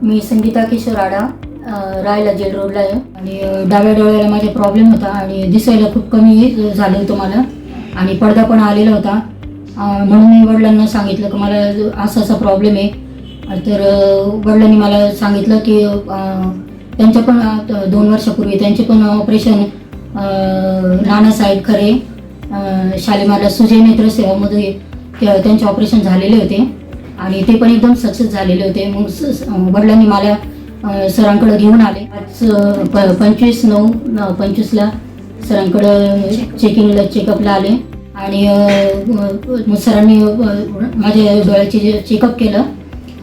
मी संगीता किशोर आडा, राहायला जेल रोडला आहे आणि डाव्या डोळ्याला माझा प्रॉब्लेम होता आणि दिसायला खूप कमी झालं होतं मला आणि पडदा पण आलेला होता. म्हणून मी वडिलांना सांगितलं की मला असा असा प्रॉब्लेम आहे. तर वडिलांनी मला सांगितलं की त्यांचं पण 2 वर्षापूर्वी त्यांचे पण ऑपरेशन नानासाहेब खरे शालिमारला सुजय नेत्र सेवामध्ये त्यांचे ऑपरेशन झालेले होते आणि ते पण एकदम सक्सेस झालेले होते. मग वडिलांनी मला सरांकडे घेऊन आले. आज 25/9/25ला सरांकडं चेकअपला आले आणि मग सरांनी माझ्या डोळ्याचे चेकअप केलं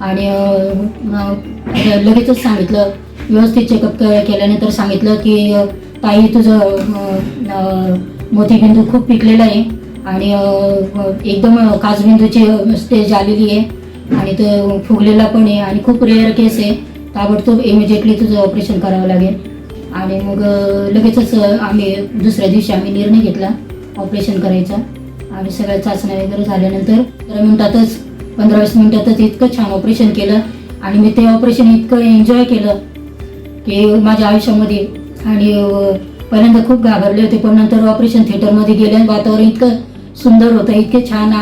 आणि लगेचच सांगितलं, व्यवस्थित चेकअप केल्यानंतर सांगितलं की ताई तुझं मोतीबिंदू खूप पिकलेला आहे आणि एकदम काचबिंदूची स्टेज आलेली आहे आणि तो फुगलेला पण आहे आणि खूप रेअर केस आहे. ताबडतोब इमिजिएटली तुझं ऑपरेशन करावं लागेल. आणि मग लगेचच आम्ही दुसऱ्या दिवशी निर्णय घेतला ऑपरेशन करायचा आणि सगळ्या चाचण्या वगैरे झाल्यानंतर 15-20 मिनिटातच इतकं छान ऑपरेशन केलं आणि मी ते ऑपरेशन इतकं एन्जॉय केलं की माझ्या आयुष्यामध्ये. आणि पहिल्यांदा खूप घाबरले होते, पण नंतर ऑपरेशन थिएटरमध्ये गेले, वातावरण इतकं सुंदर होतं, इतके छान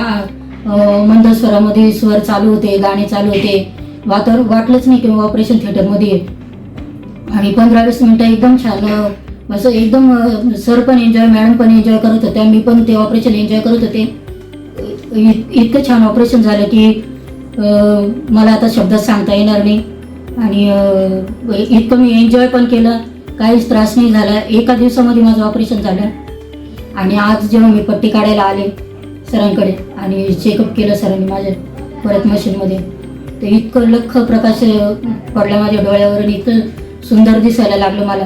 मंद स्वरामध्ये स्वर चालू होते, गाणे चालू होते, वातावरण वाटलंच नाही की ऑपरेशन थिएटरमध्ये. आणि 15-20 मिनिटं एकदम छान, असं एकदम सर पण एन्जॉय, मॅडम पण एन्जॉय करत होत्या, मी पण ते ऑपरेशन एन्जॉय करत होते. इतकं छान ऑपरेशन झालं की मला आता शब्दात सांगता येणार नाही. आणि इतकं मी एन्जॉय पण केलं, काहीच त्रास नाही झाला. एका दिवसामध्ये माझं ऑपरेशन झालं. आणि आज जेव्हा मी पट्टी काढायला आले सरांकडे आणि चेकअप केलं सरांनी माझ्या परत मशीनमध्ये, तर इतकं लख्ख प्रकाश पडला माझ्या डोळ्यावर आणि इतकं सुंदर दिसायला लागलं मला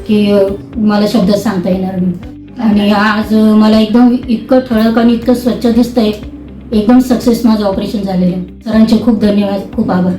की मला शब्दात सांगता येणार नाही. आणि आज मला एकदम इतकं ठळक आणि इतकं स्वच्छ दिसतंय, एकदम सक्सेस माझं ऑपरेशन झालेलं आहे. सरांचे खूप धन्यवाद, खूप आभार.